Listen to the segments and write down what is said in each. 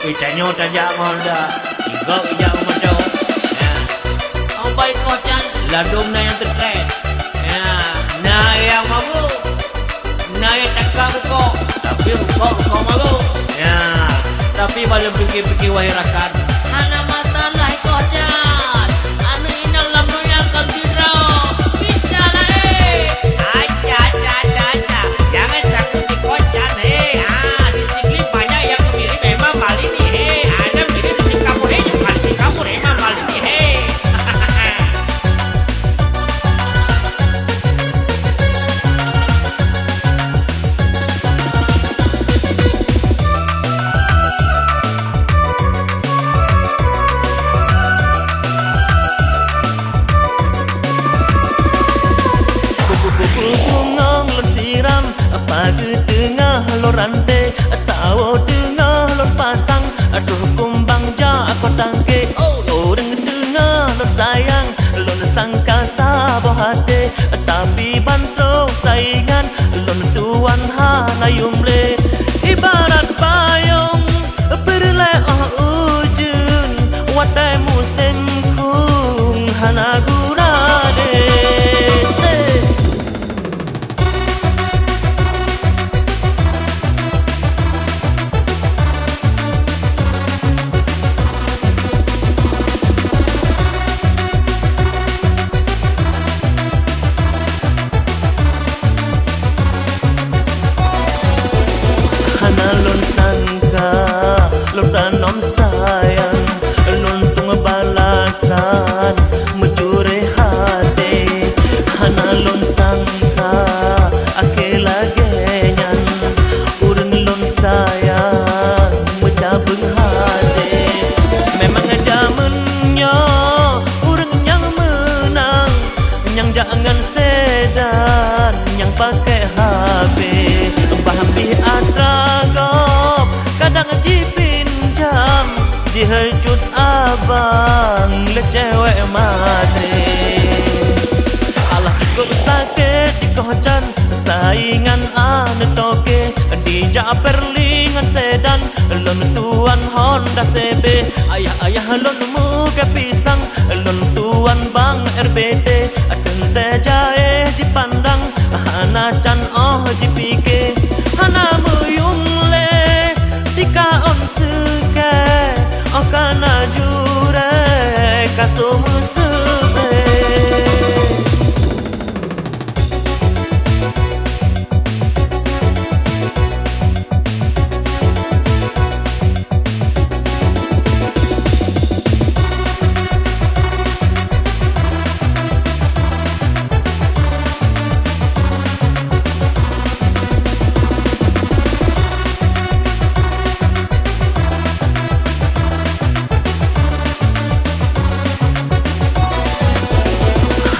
Itanyo tajak Honda Igok ijak umato ya. Ang baik kocan ladung na yang terkait ya. Na yang malu na yang takak ruko tapi ruko malu ya. Tapi malam fikir-fikir wahai rakan Hana mata lah kocan Anu inang lamu yang kau tirau Bicara Aja Jangan takut di kocan di sini banyak yang mirip memang Bali nih ada mirip di Singapura jangan Singapura memang Bali nih Pagi tengah lo rantai tahu tengah lo pasang aduh kumbang ja aku tangke orang tengah lo sayang lo sangka sabo hati tapi bantu saingan lo tuan hana yumle ibarat payung perle ujun wadai musim kung hana gurade Lon sangka, lon tanam sayang, lon tung balasan, mencuri hati. Hana lon sangka, ake lagenyan, urang lon sayang, mencabung hati. Memang zamannya, urang yang menang, yang jangan sedan, yang pakai HP, bahambi atragop, kadang dipinjam, dihejut abang, le cewek mati. Alah cukup sakit di kocan, saingan ane toke, di Perlingan sedan, lon tuan Honda CB, ayah lon muka pisang, lon tuan bang RBD, tente jahe dipandang, hana can dipike, hana muyung le, tika on suke, okana jure, kasumu sube.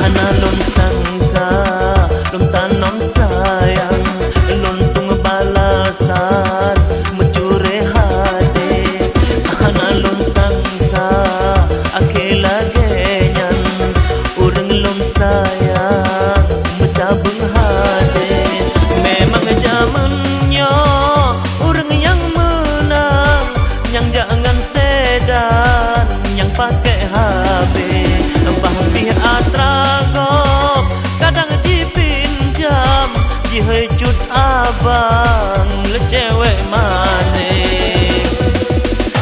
Hana lon sangka, lon tanam sayang, lon tung balasan, mencuri hati. Hana lon sangka, ake lagenyan, urang lon sayang, mencabung hati. Memang zamannya, urang yang menang, yang jangan sedan, yang pakai HP. Bahambi atragop, kadang dipinjam, dihejut abang, le cewek manis.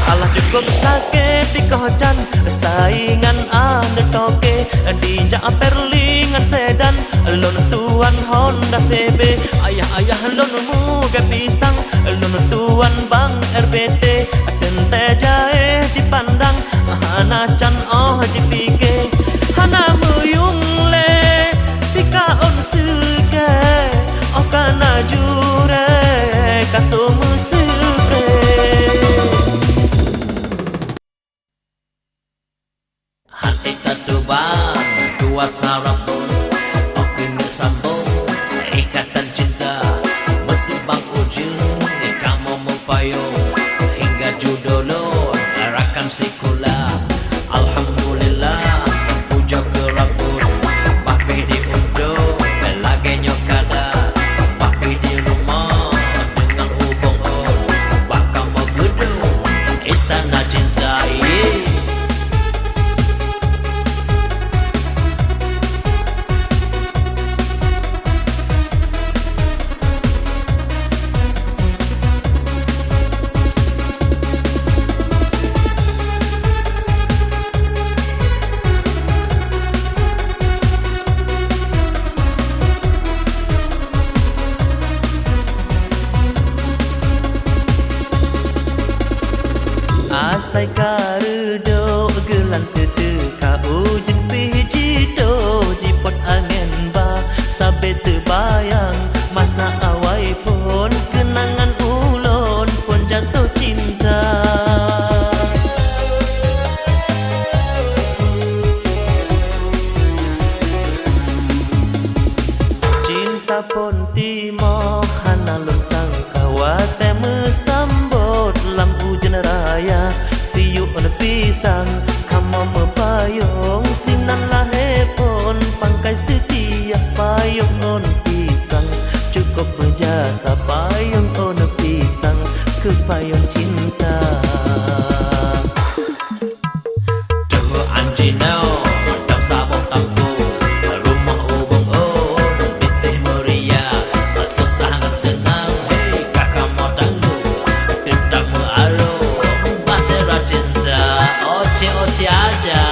Alah cukup sakit di kocan, saingan ane toke, di Perlingan sedan, lon tuan Honda CB, ayah lon muka pisang, lon tuan bang RBD, tente jahe dipandang, hana can dipike, hana muyung le, tika on suke, okana jure, kasumu sube. Hati tertubang dua sarapun oke bersambung ikatan cinta masih bang ujung kamu mau payung hingga judulun rakan sekolah alhamdulillah puja ke Rabbun bahpi di undur lagi nyokada bahpi di rumah dengan hubung bakal mau gedung Asai karudo gelan tete kau jen piji do jipot angin ba sabe terbayang masa awai pun kenangan ulon pun jatuh cinta. Cinta pun timo hanalun sang kawate mesambut lampu jeneraya siu on pisang kamu mepayung sinan lahe pun pangkai setia payung on pisang cukup berjasa payung on pisang ke payung cinta. Tengok anjinau tak sabuk tampu rumah ubung pitih meriah susah dan senang hei kakak mau tangguh tidak mengaruh bahtera cinta oce aja.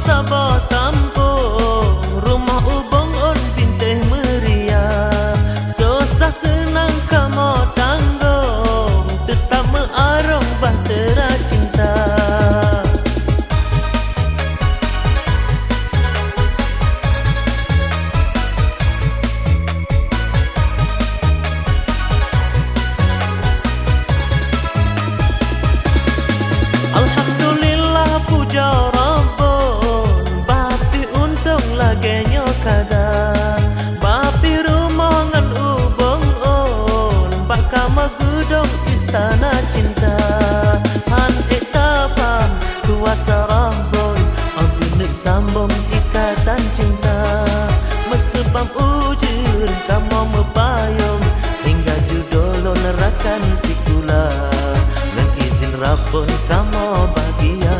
Sabah kampung rumah ubung on binteh meriah susah senang kamu tanggung tetap mengarung bahtera cinta. Alhamdulillah puja lagenya kada bapi rumah ngan ubong on bakal magudong istana cinta han etapam kuasa rambon abinek sambung ikatan cinta mesebab ujur kamu mepayung hingga judul nerakan sikula dan izin rapun kamu bahagia.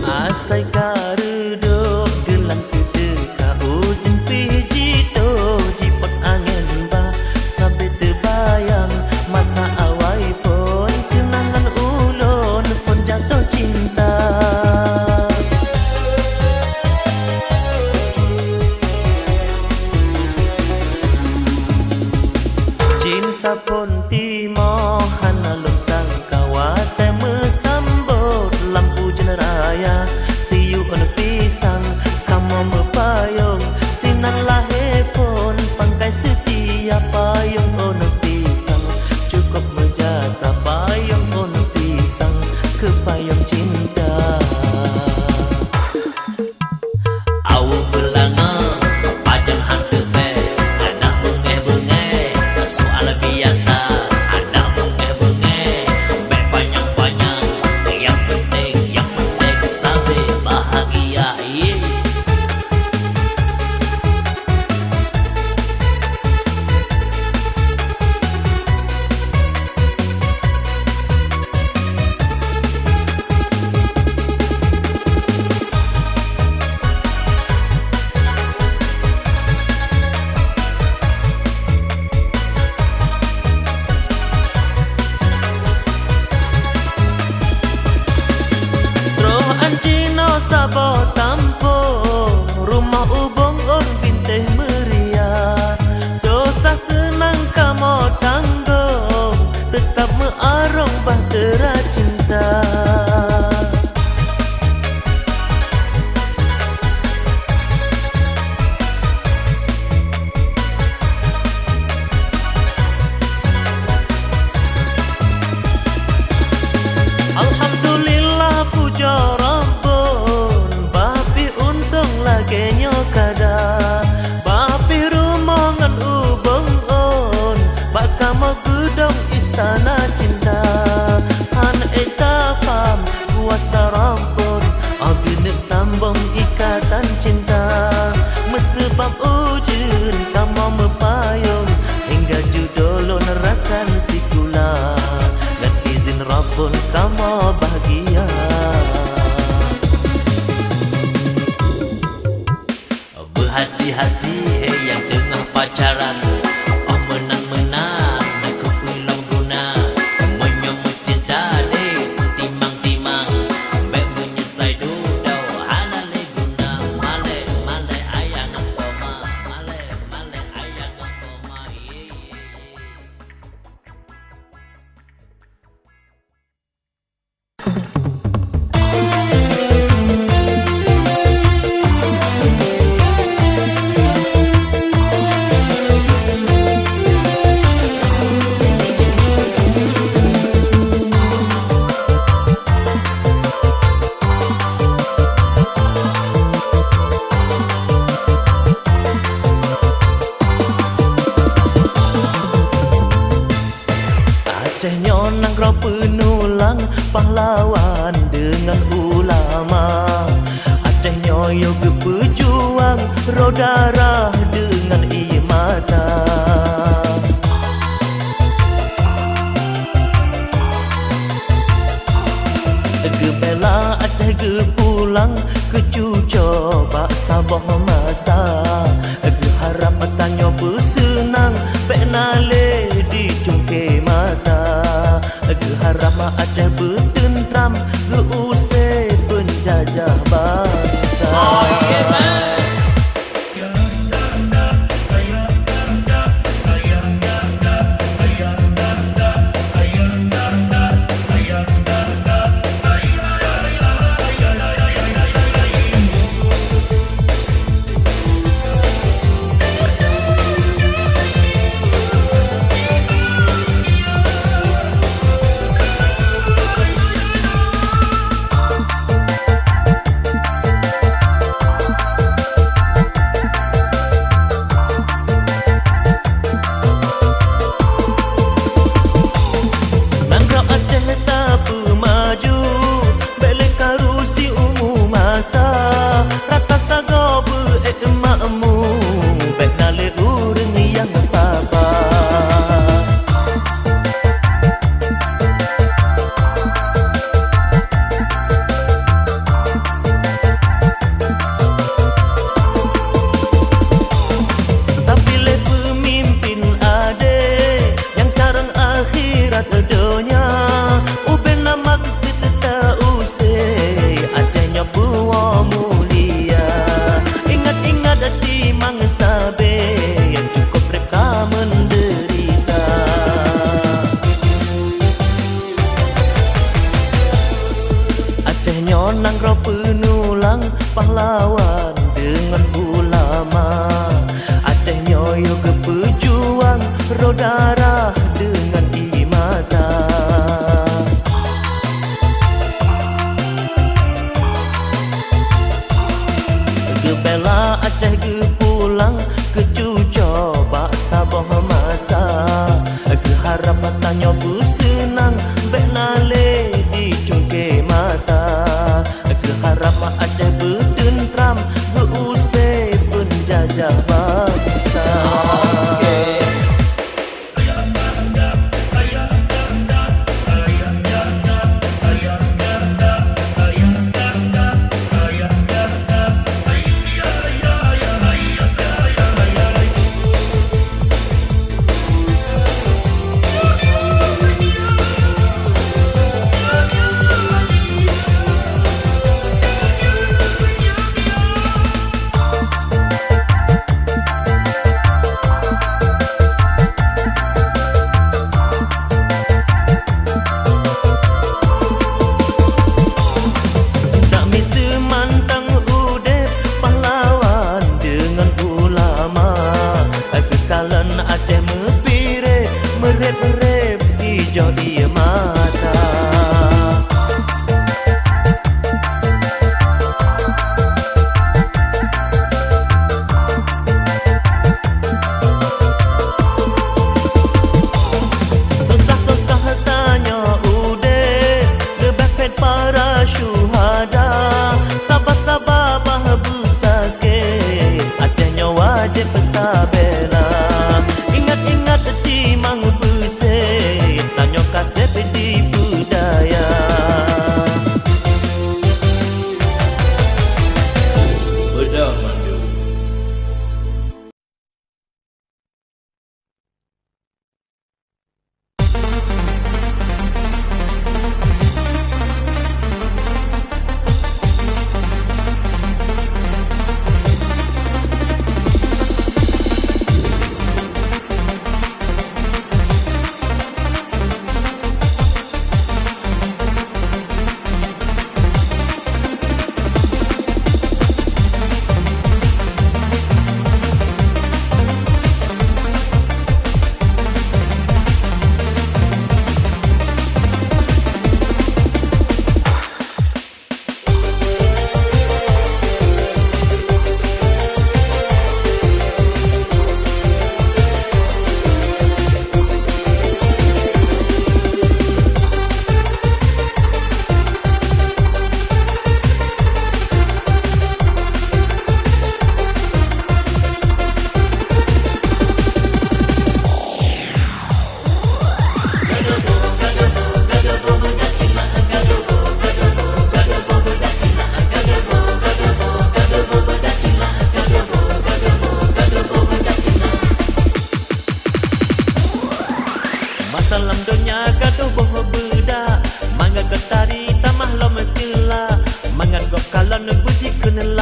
Asai karudo gelan tete kau jen piji do jipot angin ba sampai terbayang masa awai pun kenangan ulun pun jatuh cinta. Cinta pun timo hanalun sang kawate mesambut lampu jeneraya siu on pisang kamu mepayung sinan lahe pun pangkai setia payung on pisang cukup berjasa payung on pisang ke payung cinta. Awu belanga pajang hantu be anak bengeh soal biasa anak bengeh be panjang yang penting sabe bahagia. Sabah tampung rumah ubung on binteh meriah susah senang kamu tanggung tetap mengarung bahtera cinta. Alhamdulillah puja Rabbun sambung ikatan cinta. Mesebab ujun kamu mepayung hingga judul nerakan sikula. Dan izin Rabbun kamu bahagia. Berhati-hati yang tengah pacaran. Oh menang-menang nak kepilang guna. Menyambut cinta deh timang-timang. Baik menyesai dudau halale guna. Male ayang koma. Male ayang koma. Aceh nyonang kau penulang pahlawan dengan ulama. Aceh nyoyo ke pejuang roh darah dengan imata. Ke bela Aceh ke pulang ke cuco bak Sabah masa. Ke harap tanya bersenang penale di cungke mata. Ke harap Aceh bertentram ke usai penjajah bangsa. Oh yeah man. Rata sago berekmakmu baik nale urang yang papa. Tapi le pemimpin ade yang carang akhirat dunia. Uben nama kesit tak usai Acehnya buah mulia. Ingat-ingat hati mangsa be yang cukup mereka menderita. Aceh nyonang roh penulang pahlawan dengan ulama. Aceh nyoyo ke pejuang roh darah dengan imata. Ke bela Aceh ke pulang ke cuco bak Sabah masa. Ke harap tanya bersenang baik nale di cungke mata. Ke harap Aceh bertentram ke usai penjajah bangsa.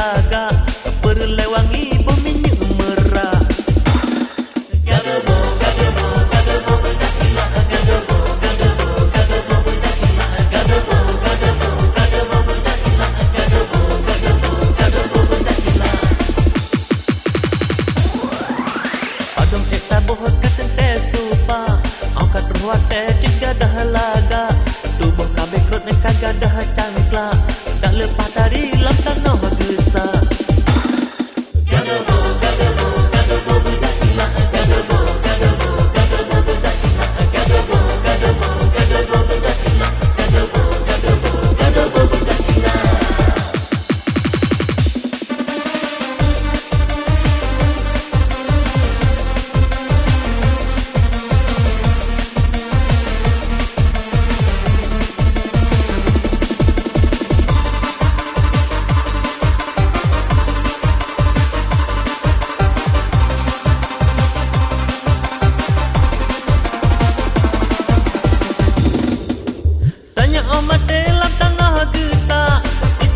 laga perlewangi bumi merah. Gadebo, gadebo, gadebo bedak cila, gadebo, gadebo, gadebo bedak cila, gadebo, gadebo, gadebo bedak cila, gadebo, gadebo, gadebo bedak cila. Padum eta bohot katen te supa, angkat ruat te juga dah laga, tubuh kabeh krut ne kagak dah cangkla, tak lepas dari lam tanah gesa. Gadebo, gadebo, gadebo bedak cila, gadebo, gadebo, gadebo bedak cila, gadebo, gadebo, gadebo bedak cila, gadebo, gadebo, gadebo bedak cila. Tanya omat dalam tanah gesa,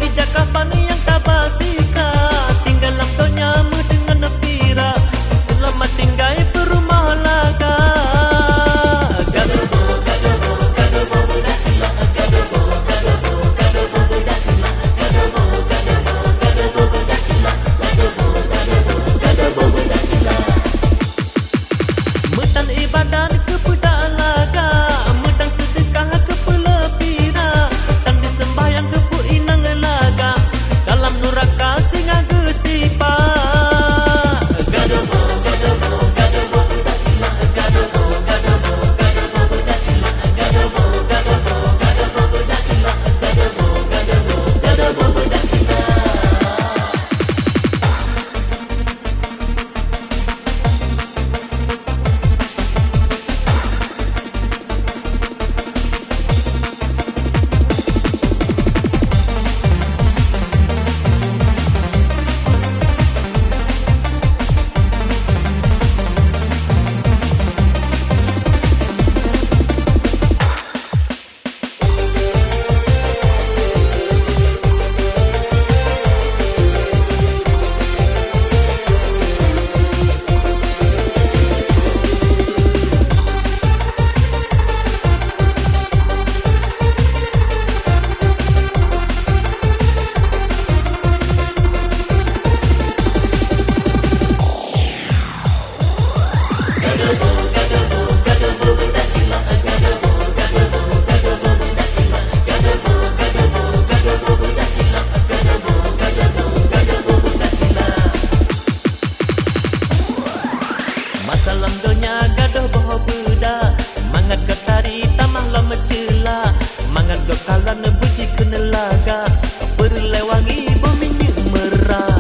ijak kapan yang tak basika, tinggal lam tonyamu dengan pira, selamat tinggal perumah laga. Gadebo, gadebo, gadebo bedak cila, gadebo, gadebo, gadebo bedak cila, gadebo, gadebo, gadebo bedak cila, gadebo, gadebo, gadebo bedak cila. Metan ibadan ke pudak laga, metan sedekah ke pelepira, dan disembahyang ke pu inang laga, dalam nuraka singa gesipa. Gadebo, gadebo, gadebo bedak cila, gadebo, gadebo, gadebo bedak cila, gadebo, gadebo, gadebo bedak cila, gadebo, gadebo, gadebo bedak cila. Gadebo, gadebo, gadebo bedak cila, gadebo, gadebo, gadebo bedak cila, gadebo, gadebo, gadebo bedak cila, gadebo, gadebo, gadebo bedak cila. Masalam donya gadoh boh bedak, mangat getari tamah lam cela, mangat go kalan buji kena laga, perlewangi bumi merah.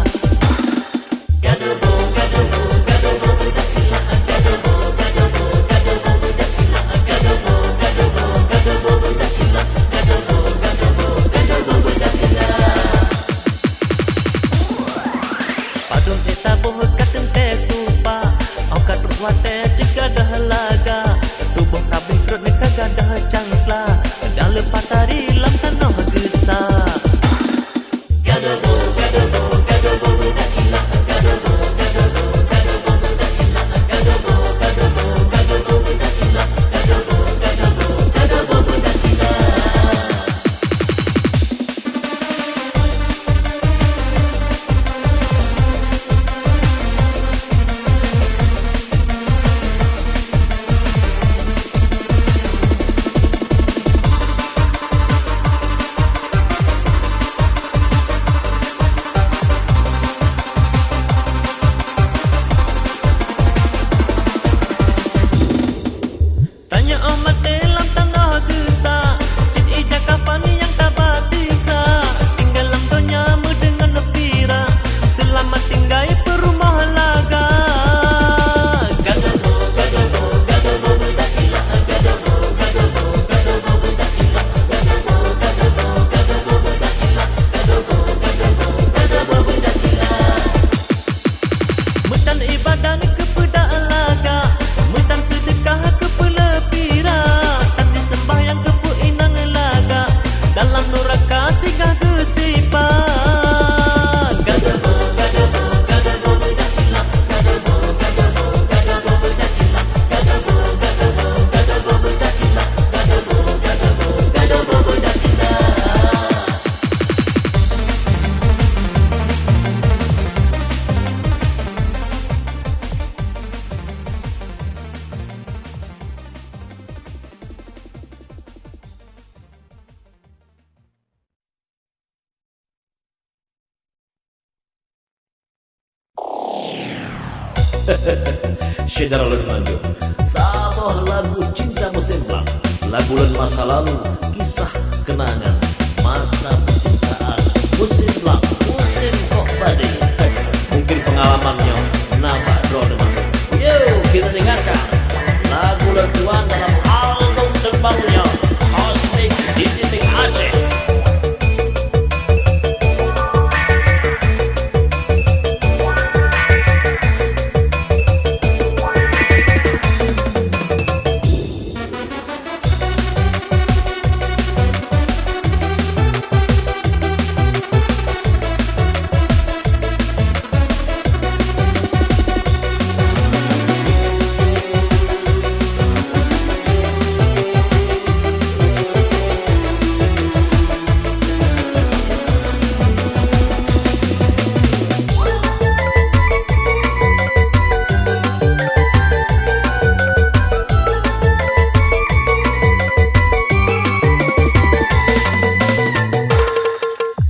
Gadebo, gadebo, gadebo bedak cila, gadebo, gadebo, gadebo bedak cila, gadebo, gadebo, gadebo bedak cila, gadebo, gadebo, gadebo bedak cila. Padung eta boh katen te supa, angkat ruat te juga dah laga, tubuh kabeh krut ne kagak dah cangkla, dah lepas dari lam tanah gesa. Gadebo, gadebo, gadebo bedak cila, gadebo, gadebo, gadebo bedak cila, gadebo, gadebo, gadebo bedak cila, gadebo, gadebo, gadebo bedak cila. Syedara Lun Maju Saboh lagu cinta musim bang, lagu lun masa lalu, kisah kenangan masa percintaan musim bang, musim kok badai. Mungkin pengalamannya nambah drone bang. Yuk kita dengarkan lagu lun tuan dalam album terbarunya Cosmic Digital Aceh.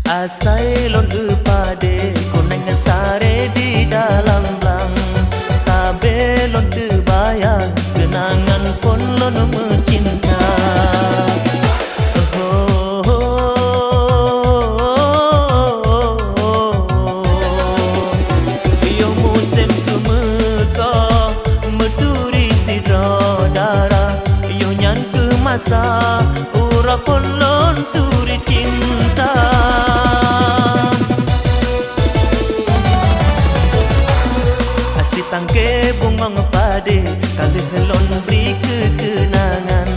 Asai lon pade kuneng sare di dalam blang, sabe lon bayang kenangan pun lon mencinta. Yo musim kemeka meturi sidara, yo nyan ke masa ura pun lon turi cinta. Tangke bungong pade kali helon beri kekenangan,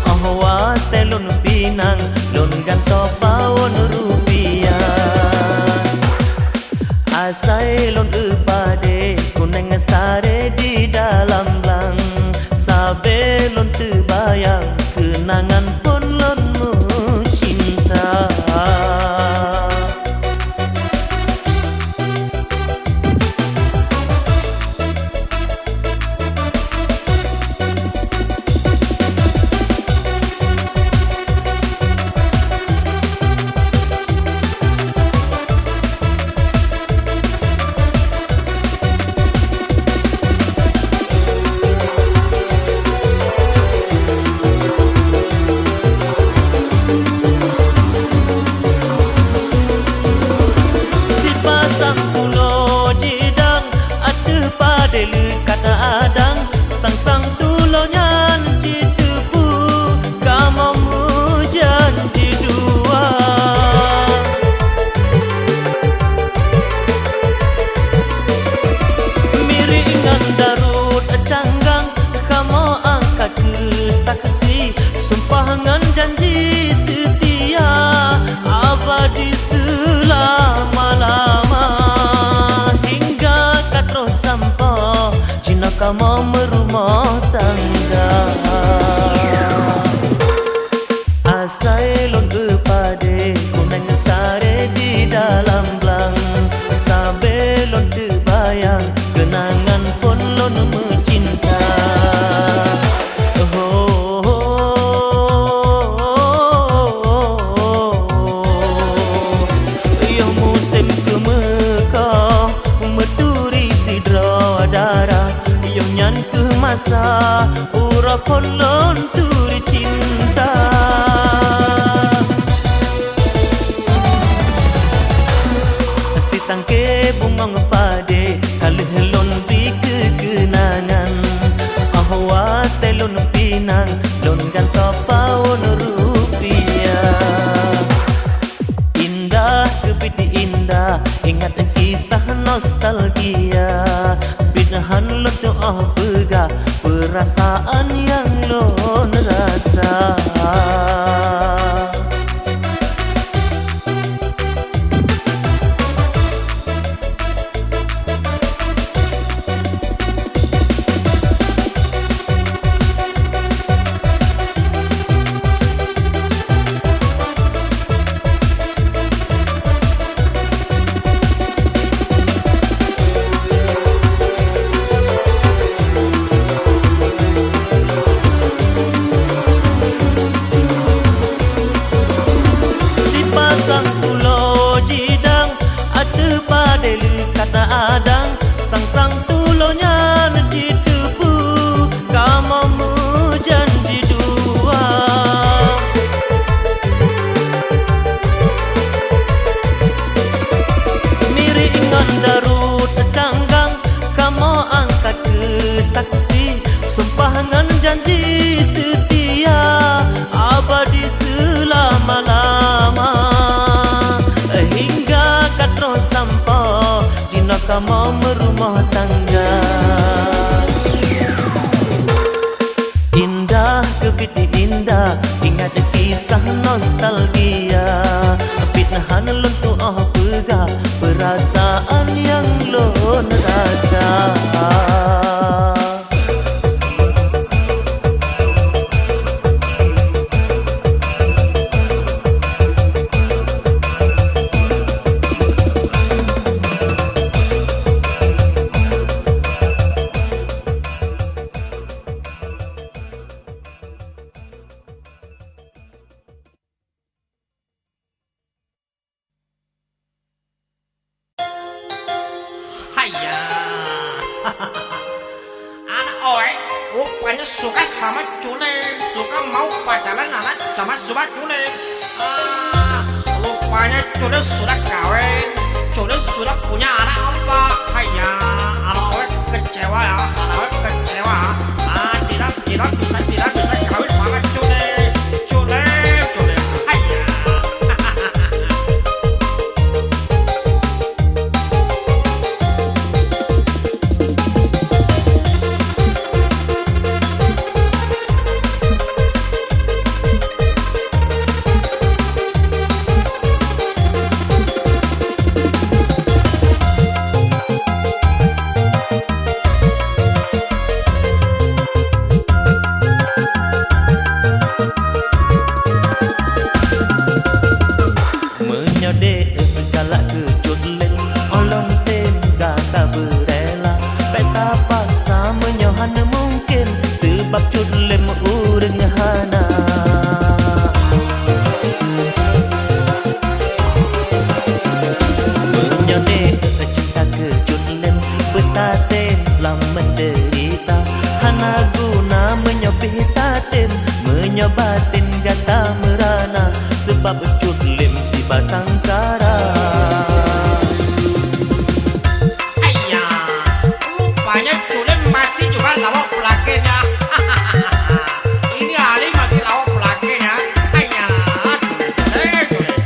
ahwa telon pinang lon ganto pawon rupiah. Asai lon pade kuneng sare di dalam blang, sabe lon terbayang kenangan pun lon mencinta. Sang-sang tulonyan citepu kamu mujan di dua. Miringan darut canggang kamu angkat ke saksi, sumpangan janji setia abadi selama-lama. Hingga katro sampai jina kamu merumah tangga. Asai lon pade kuneng sare di dalam blang, sabe lon terbayang kenangan pun lon mencinta. Yo musim kemeka meturi sidra darah, yo nyan ke masa ura pun lon turi cinta. Si tangke bungong pade kali lon beri kekenangan, ahwa telon pinang lon ganto pawon rupiah. Indah kebiti indah ingat kisah nostalgia, binahan lon doa pegah perasaan yang lon rasa. Kata adang sang-sang tulonya Darut canggang kamu angkat ke saksi, sumpah ngan janji setia abadi selama-lama, hingga katro sampai dina kamu merumah tangga. Indah kebiti indah, ingat kisah nostalgia, fitnahan lentu pegah perasaan yang lon rasa. Hayya. Anak oi, rupanya suka sama culing, suka mau pacaran anak sama culing. Rupanya culing sudah kawin, culing sudah punya anak apa? Hayya, anak oi kecewa ya, anak oi kecewa. Tidak bisa kawin sama culing. Hayya. Menyodek galak kejut len olon tem kata berela, peta paksa menyohan mungkin sebab cut lem ureng hana. Menyodek cinta kejut len betaten lam menderita, hana guna menyobih taten menyobatin gata merana, sebab cut lem si batang kara. Ayya, rupanya culen masih juga lawak pelakinya. Ini Ali masih lawak pelakinya. Ayya, culen.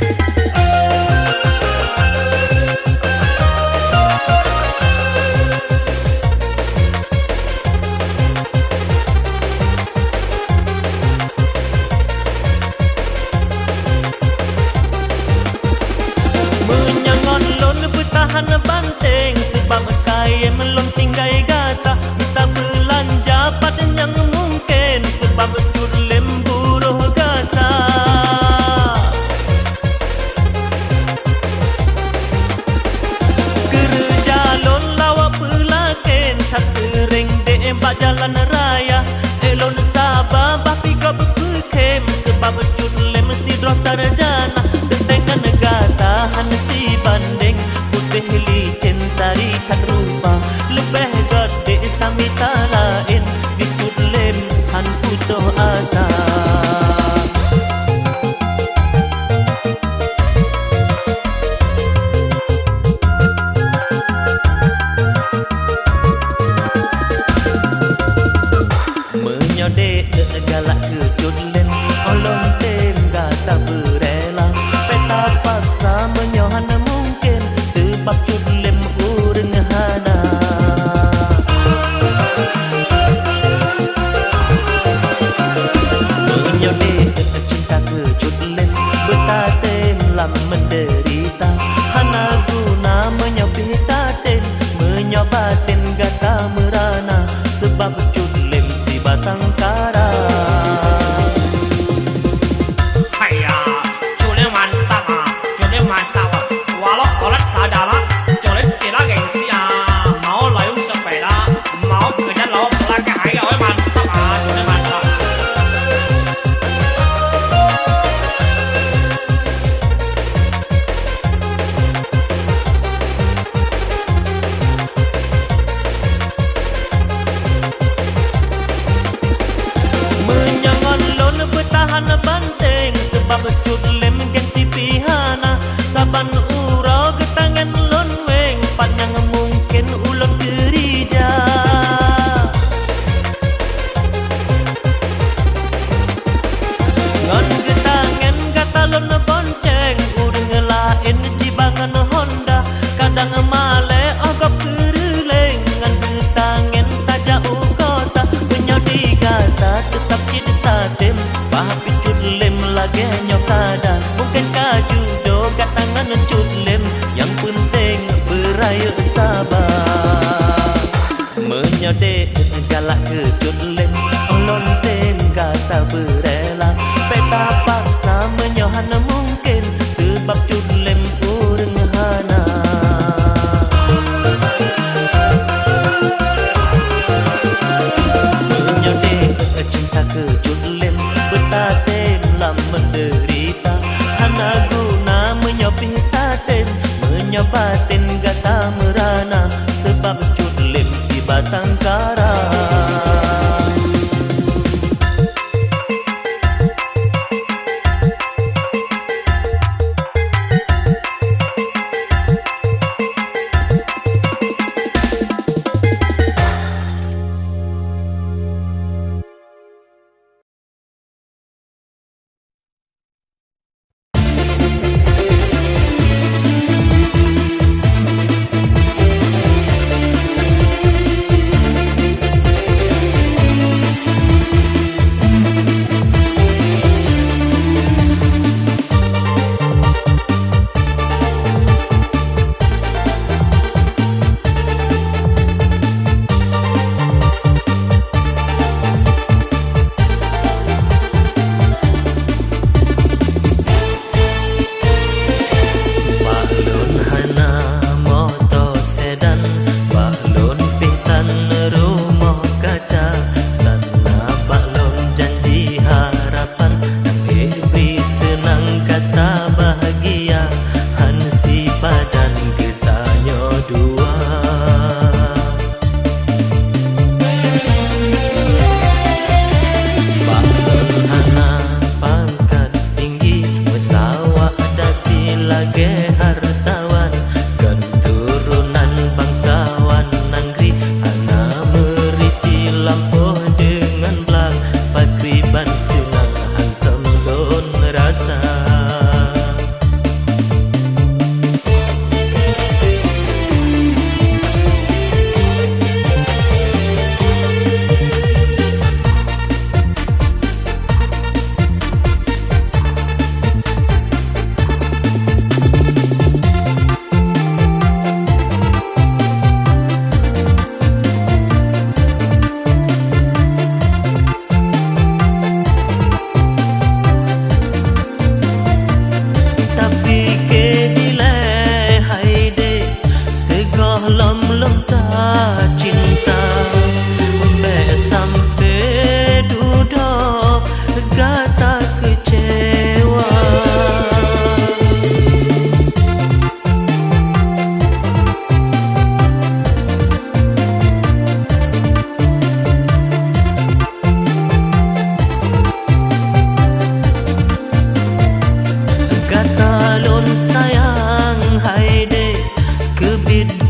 Menyangon lon bertahan banteng, sebab kaya melon tinggai gata, minta belanja pada yang mungkin sebab cut lem buruh gasa. Kerja lon lawa pelaken, tak sering debat jalan raya, elon sabar bapi kau berpekem sebab cut lem si droh sarjana. Dengan negara si banding putih licin tarikan rupa, lebih gede tamita lain di cut lem han putuh asa. Menyodek galak kejut len olong tem gata berela, peta paksa menyohan mungkin sebab cut lem ureng hana. Menyodek cinta kejut len betaten lam menderita, hana guna menyobih taten menyobatin gata merana, sebab cut lem si batang kara. Hayya, culen mantap. Walau olat sadala, male ogok kereleng ngan tangen tak jauh kota punya digata tetap cinta tem bah picut lem lagi nyokada mungkin kaju do kat tangan cut lem yang penting beraya sabar menyodek galak kecut lem olon tem kata berela peta paksa menyohan mungkin sebab cut lem urang hana menyodek cinta kecut lem betatem lam menderita hana guna menyopih tatem menyobatin gata merana sebab cut lem si batang kara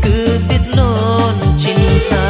kebit lon cinta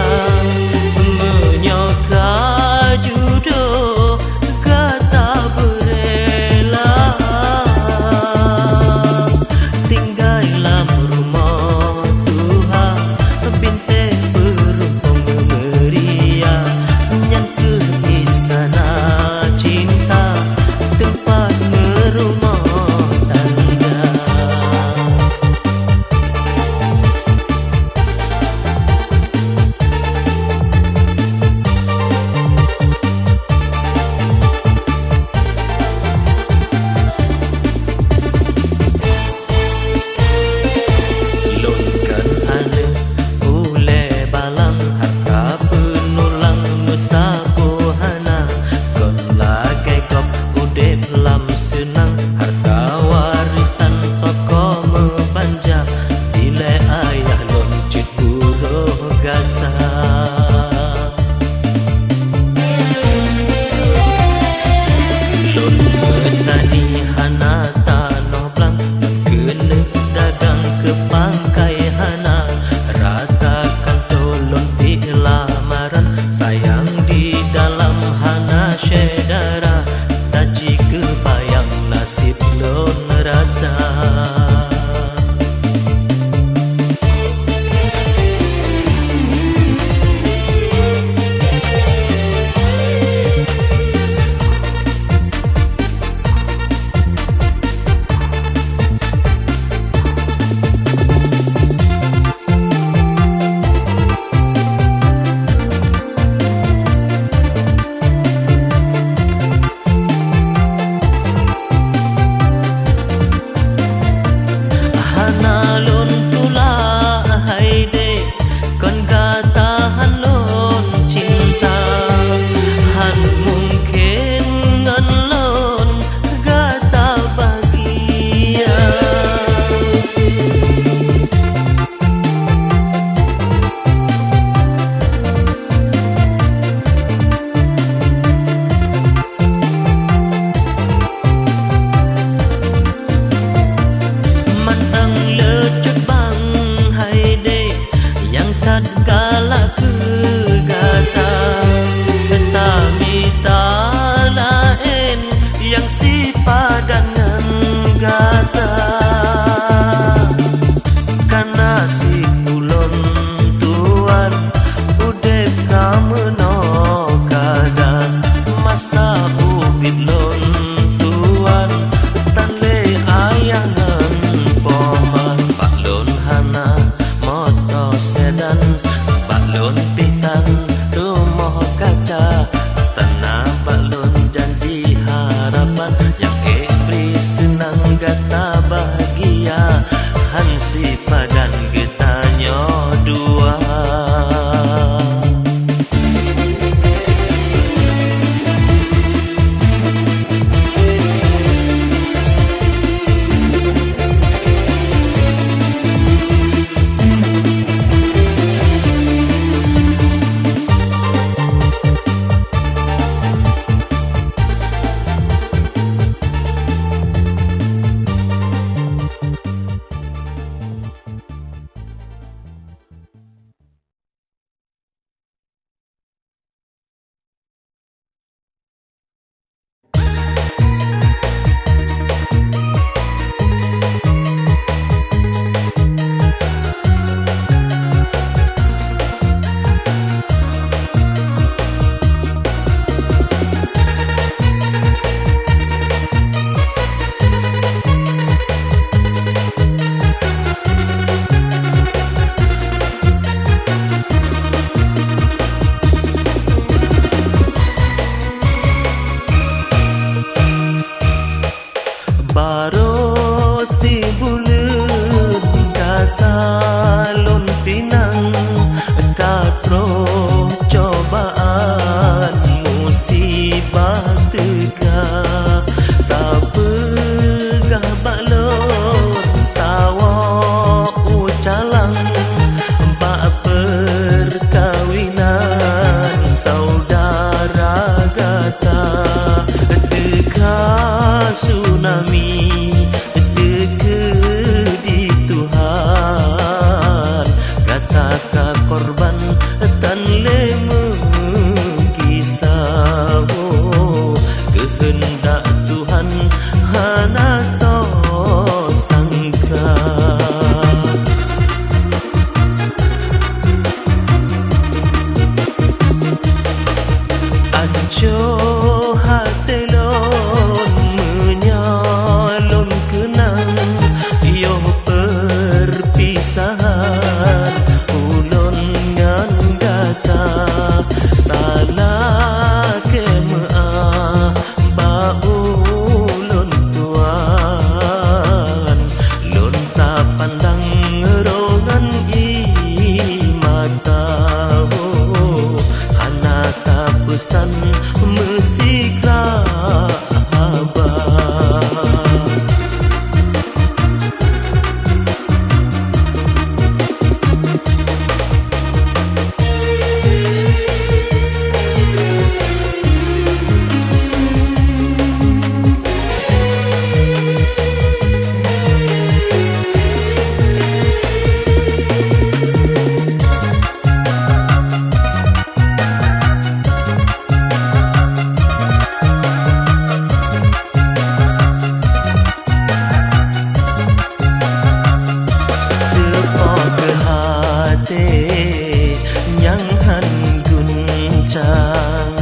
se Yang han guncang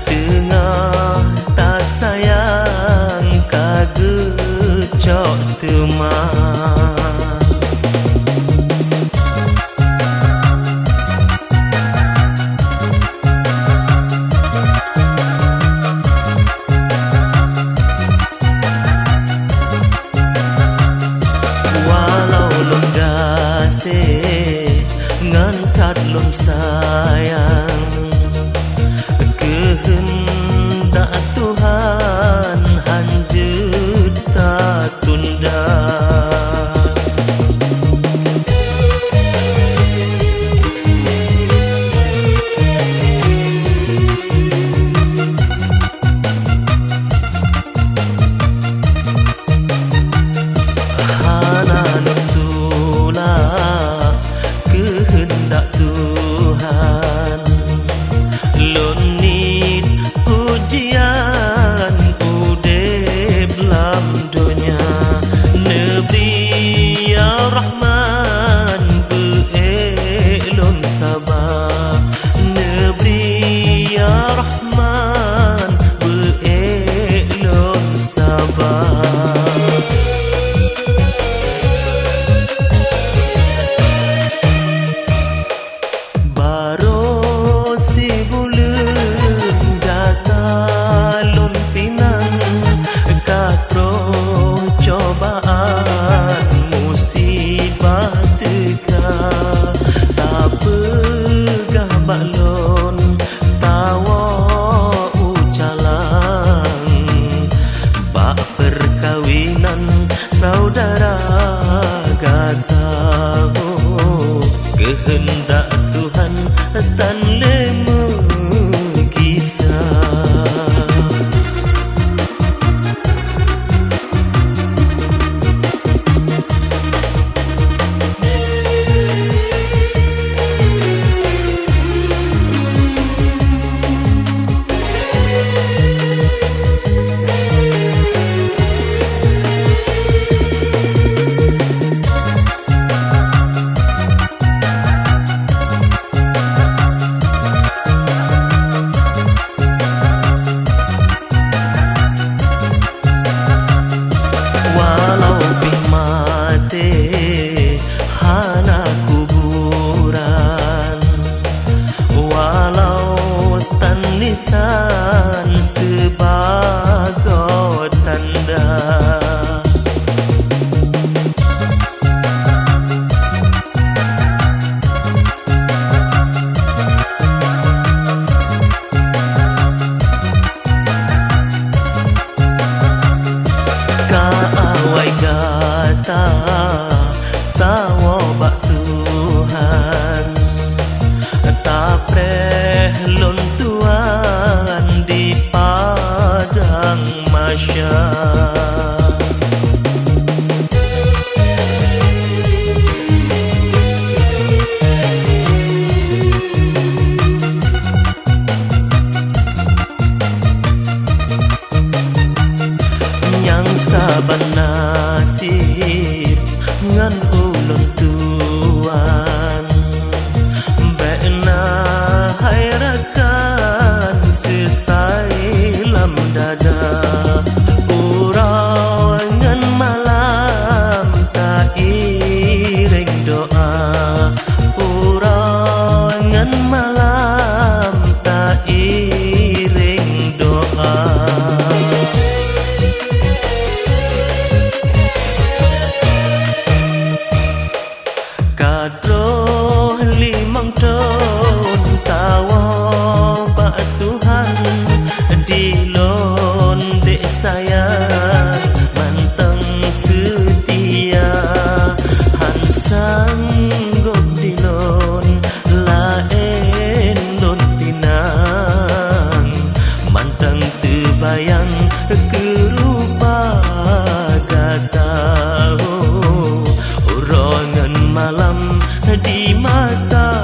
Tengah tak sayang kagecok temang ngangkat lom sayang kehendak Tuhan hanjut tak tunda Tuhan lonit ujian udep lam dunia Nabi ya Rahman be'elon sabar Nabi ya Rahman be'elon sabar balon tawa ucalang bak perkawinan saudara gatahu kehendak Tuhan tan lemu kisah nisan sebagai tanda kaawai gata tawa bak Tuhan tak prehlon Tuhan di padang mahsyar yang saban nasib ngan ulun Tuhan bena hairakan sesai lam dada urangan malam tak iring doa urangan malam tak iring doa kadro limang tahun tawa bak Tuhan di londe sayang manteng setia han sanggup di lon lain lon pinang manteng terbayang kerupa gatahu urangan malam di mata-mata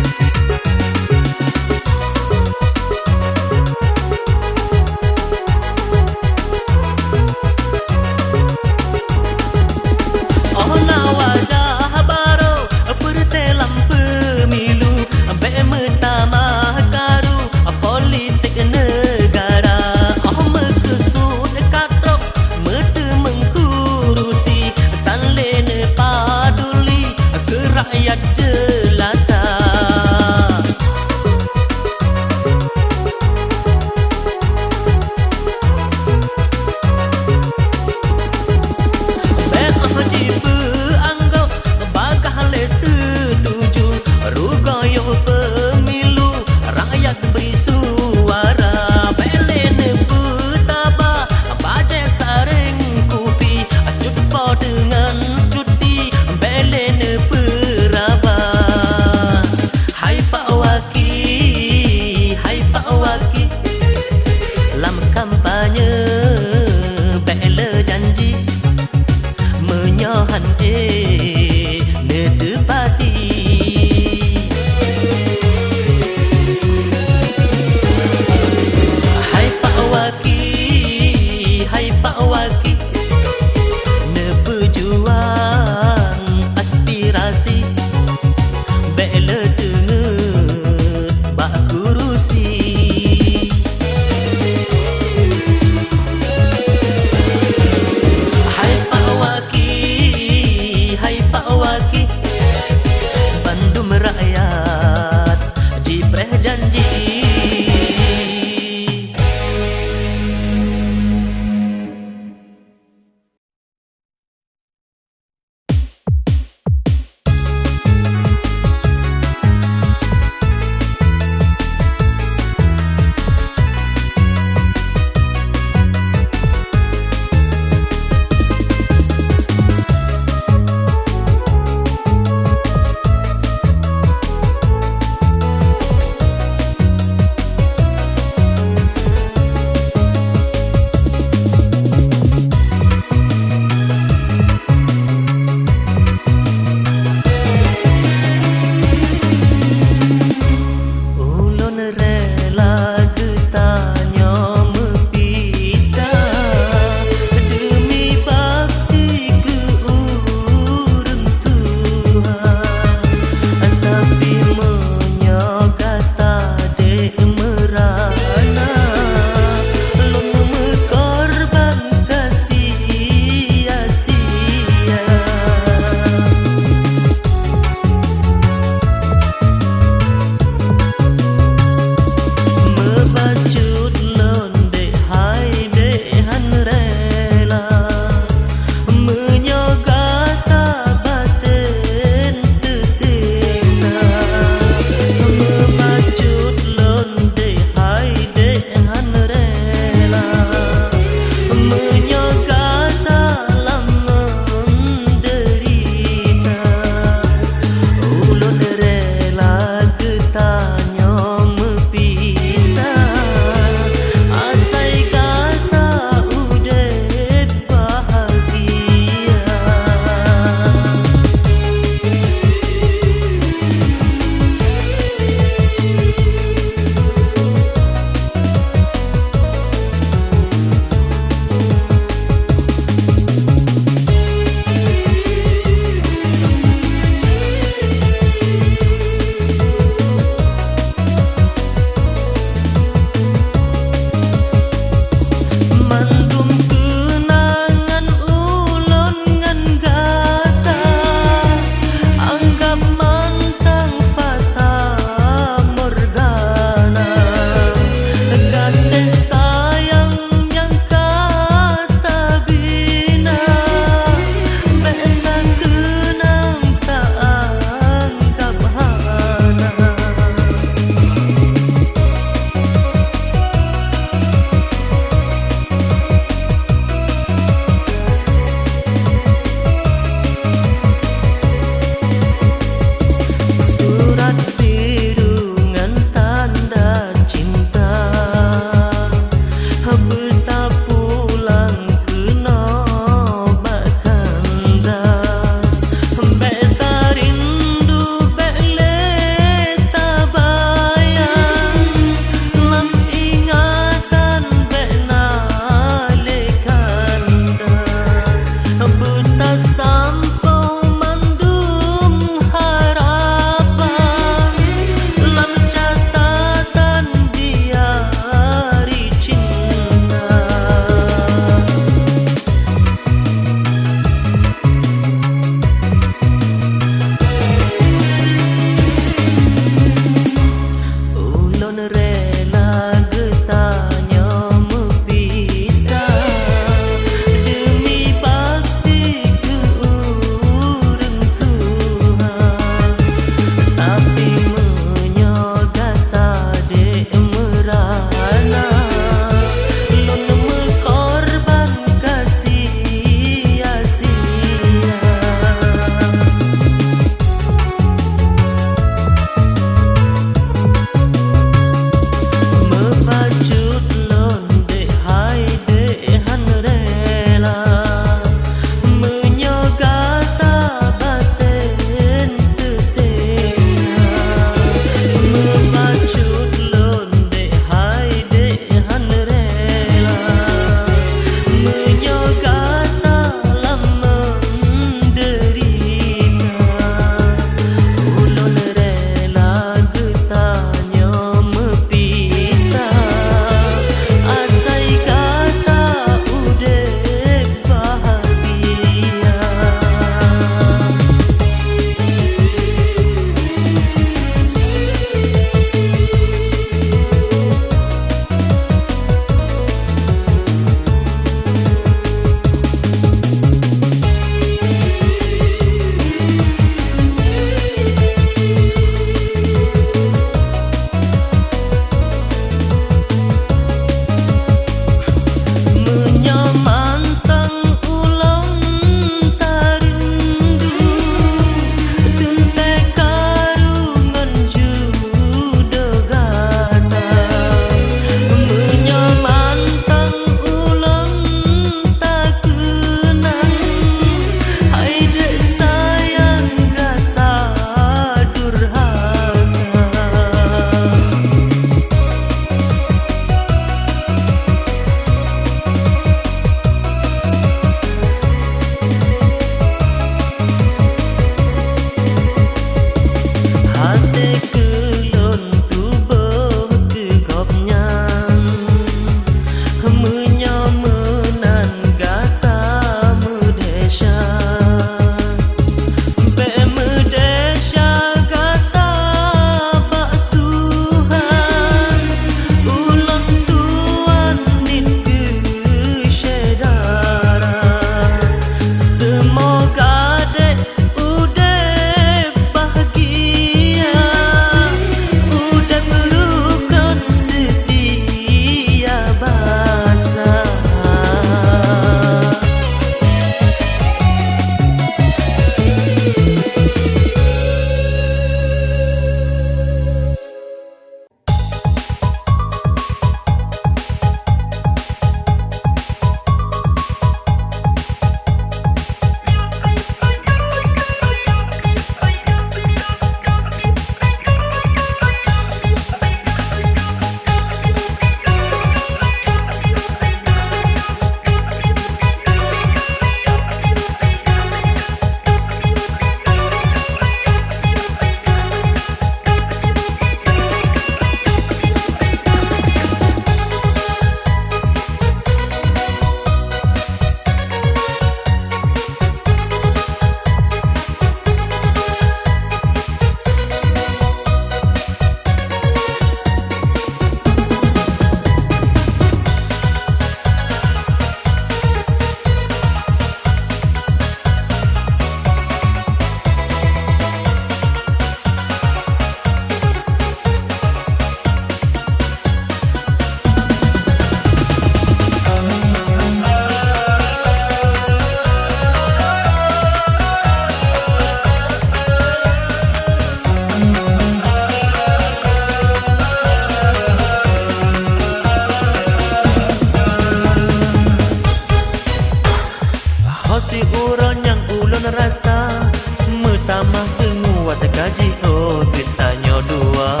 Hosi uron yang ulun rasa Metama semua terkaji oh kita dua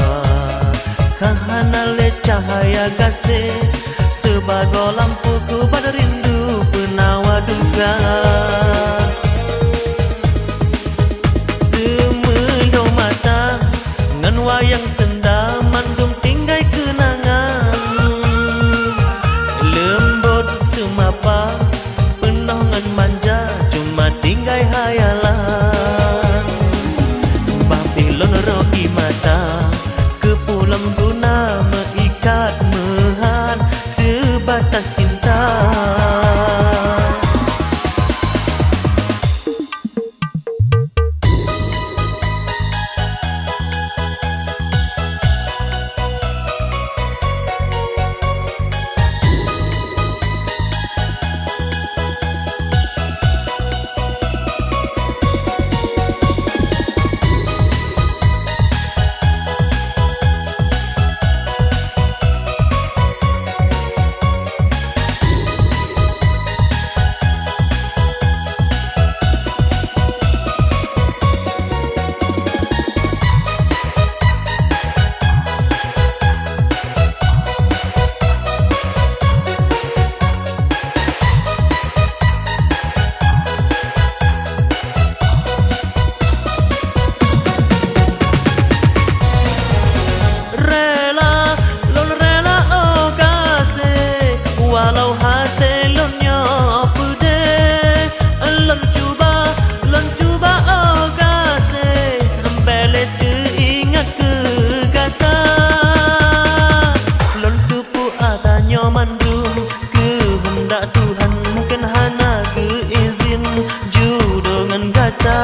Kahana le cahaya kasih Sebagai lampu ku pada rindu penawa duka Semelo mata ngan wayang senda mandum tinggai kenangan Lembut semapa penuh ngan manja cuma tinggai hayalan Babylon roki mata kepulam guna mengikat mehan sebatas cinta Walau hati lonnya pedih Lon cuba oh kasih Balik teringat ke kata Lon tupu adanya mandum Kehendak Tuhan mungkin hana keizin Judungan kata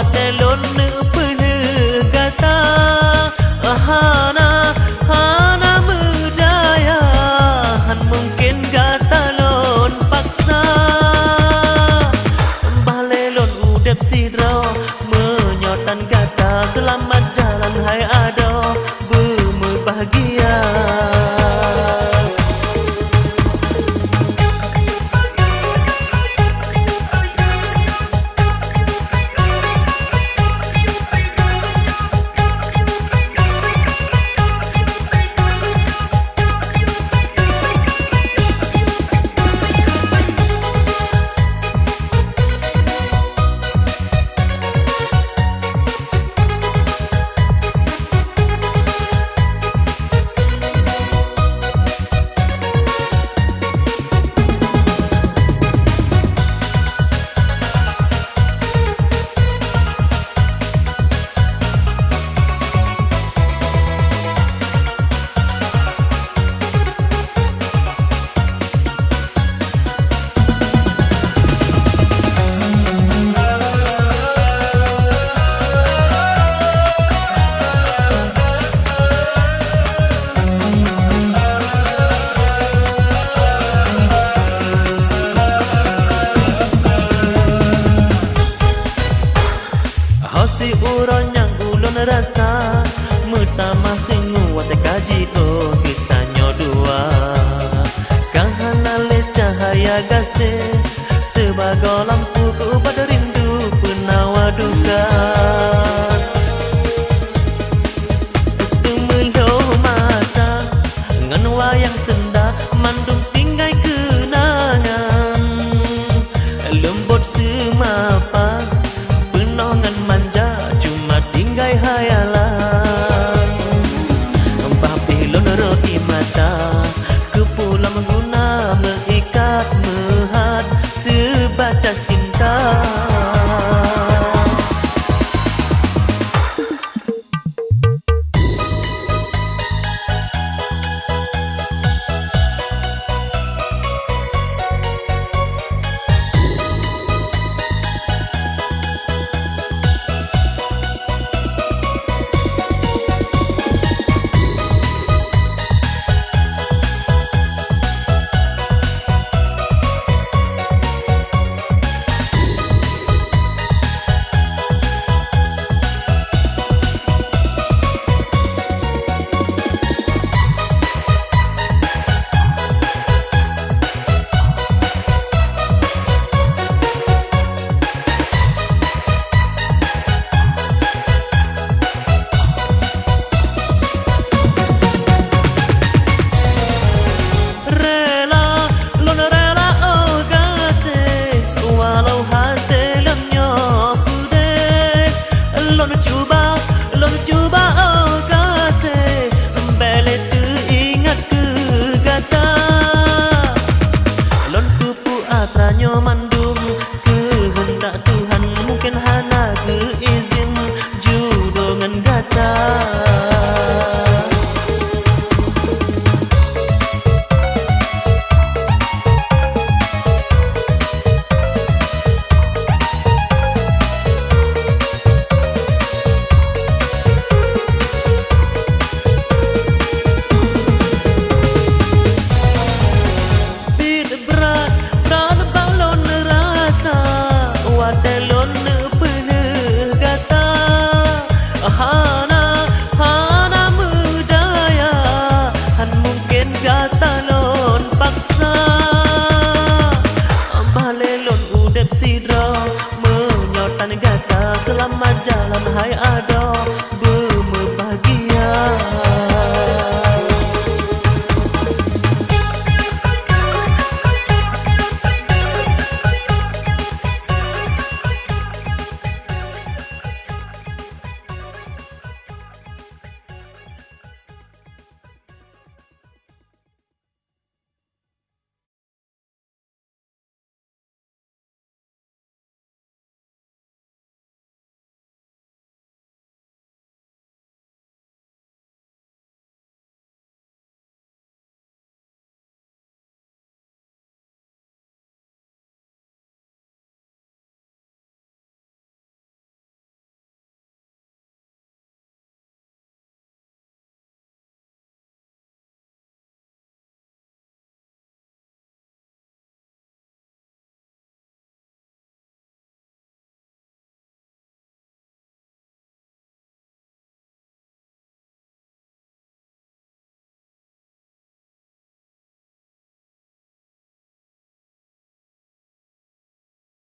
Telon penuh kata Hana mudaya Han mungkin kata lon paksa Balelon udep sidro Menyotan kata selamat jalan hai ado Berbahagia Si uron yang ulun rasa Metama singu wate kaji oh kita dua Kahana le cahaya gasih Sebagai lampu